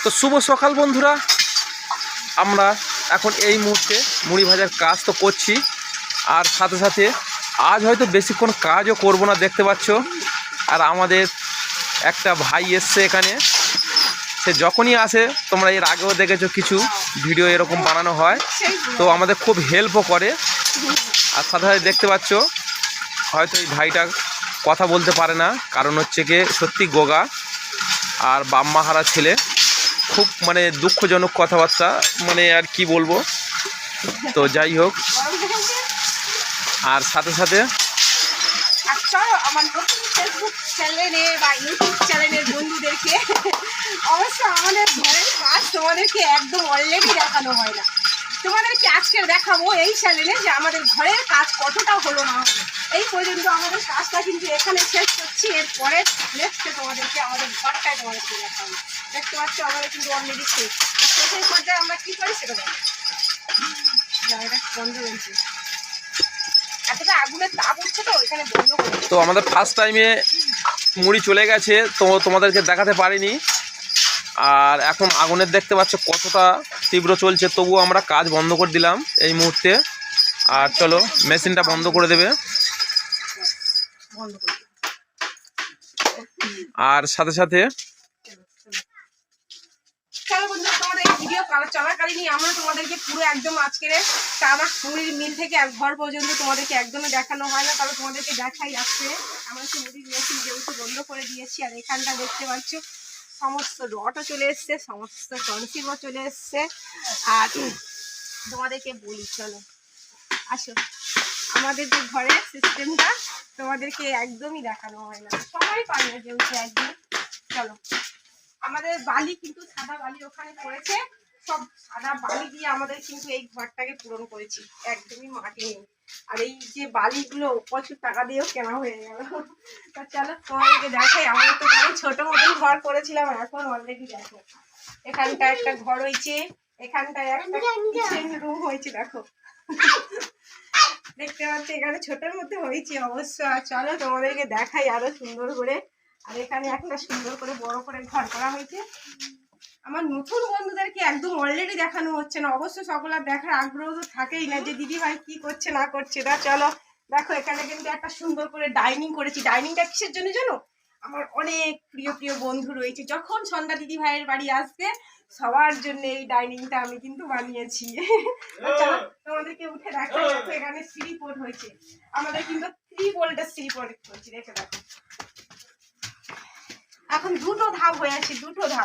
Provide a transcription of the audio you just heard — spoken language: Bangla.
তো শুভ সকাল বন্ধুরা, আমরা এখন এই মুহূর্তে মুড়ি ভাজার কাজ তো করছি, আর সাথে সাথে আজ হয়তো বেশিক্ষণ কাজও করব না, দেখতে পাচ্ছ। আর আমাদের একটা ভাই এসছে এখানে, সে যখনই আসে তোমরা এর আগেও দেখেছো কিছু ভিডিও এরকম বানানো হয়, তো আমাদের খুব হেল্পও করে। আর সাথে সাথে দেখতে পাচ্ছ হয়তো এই ভাইটা কথা বলতে পারে না, কারণ হচ্ছে কি সত্যি গোগা আর বাম্মাহারা ছেলে, খুব মানে দুঃখজনক কথাবার্তা, মানে আর কি বলবো। তো যাই হোক, আর সাথে সাথে আমার নতুন ফেসবুক চ্যানেলে বা ইউটিউব চ্যানেলের বন্ধুদেরকে অবশ্য আমাদের ঘরের কাজ তোমাদেরকে একদম অলরেডি দেখানো হয় না। তোমাদেরকে আজকে দেখাবো এই চ্যানেলে যে আমাদের ঘরের কাজ কতটা হলো না হলো। এই পর্যন্ত আমাদের কাজটা কিন্তু এখানে শেষ করছি, এরপরে নেক্সটে তোমাদেরকে আমাদের ঘরটায় তোমাদেরকে দেখাবো। দেখতে পাচ্ছ আমাদের কিন্তু অলরেডি শেষ। শেষের পর্যায়ে আমরা কী করি সেটা দেখো, এটা বন্ধ রয়েছে, এতটা আগুনের তাপ উঠছে তো এখানে বন্ধ করে। তো আমাদের ফার্স্ট টাইমে মুড়ি চলে গেছে, তো তোমাদেরকে দেখাতে পারিনি। আর এখন আগুনের দেখতে পাচ্ছ কতটা তীব্র চলছে, তবুও আমরা কাজ বন্ধ করে দিলাম এই মুহূর্তে। আর চলো মেশিনটা বন্ধ করে দেবে। আর সাথে সাথে ভিডিও চলাকালীনই আমরা তোমাদেরকে পুরো একদম আজকের টানা মুড়ির মিল থেকে ঘর পর্যন্ত তোমাদেরকে একদমই দেখানো হয় না, তবে তোমাদেরকে দেখাই আসছে। আমরা তো মুড়ির মেশিন যেহেতু বন্ধ করে দিয়েছি, আর এখানটা দেখতে পাচ্ছ সমস্ত রডও চলে এসছে, সমস্ত টনসিলও চলে এসছে। আর তোমাদেরকে বলি, চলো আসো, আমাদের যে ঘরের সিস্টেমটা তোমাদেরকে একদমই দেখানো হয় না, সবাই পারে না যেহেতু একদম। চলো, আমাদের বালি কিন্তু সাদা বালি ওখানে পড়েছে, সব সাদা বালি দিয়ে আমাদের কিন্তু এই ঘরটাকে পূরণ করেছি, একদমই মাটি নেই। আর এই যে বালিগুলো প্রচুর টাকা দিয়েও কেনা হয়ে গেল। তা চলো তোমাদেরকে দেখাই, আমরা তো ছোট মতন ঘর করেছিলাম, এখন অলরেডি দেখো এখানটা একটা ঘর হয়েছে, এখানটায় একটা কিচেন রুম হয়েছে, দেখো দেখতে পাচ্ছি এখানে ছোটোর মধ্যে হয়েছে অবশ্য। আর চলো তোমাদেরকে দেখাই আরো সুন্দর করে। আর এখানে একটা সুন্দর করে বড় করে ঘর করা হয়েছে। আমার নতুন বন্ধুদেরকে একদম অলরেডি দেখানো হচ্ছে না, অবশ্য সকলের দেখার আগ্রহ তো থাকেই না যে দিদি ভাই কি করছে না করছে। তা চলো দেখো, এখানে কিন্তু একটা সুন্দর করে ডাইনিং করেছি। ডাইনিংটা কিসের জন্য জানো? আমার অনেক প্রিয় প্রিয় বন্ধু রয়েছে, যখন সন্ধ্যা দিদি ভাইয়ের বাড়ি আসবে সবার জন্য এই ডাইনিংটা আমি কিন্তু বানিয়েছি। চলো তোমাদেরকে উঠে দেখো, এখানে সিঁড়ি পোর্ট হয়েছে, আমাদের কিন্তু 3 ভোল্টের সিঁড়ি পোর্ট হয়েছে, দেখে দেখো। এখন দুটো ধাপ হয়ে আছে, দুটো ধাপ।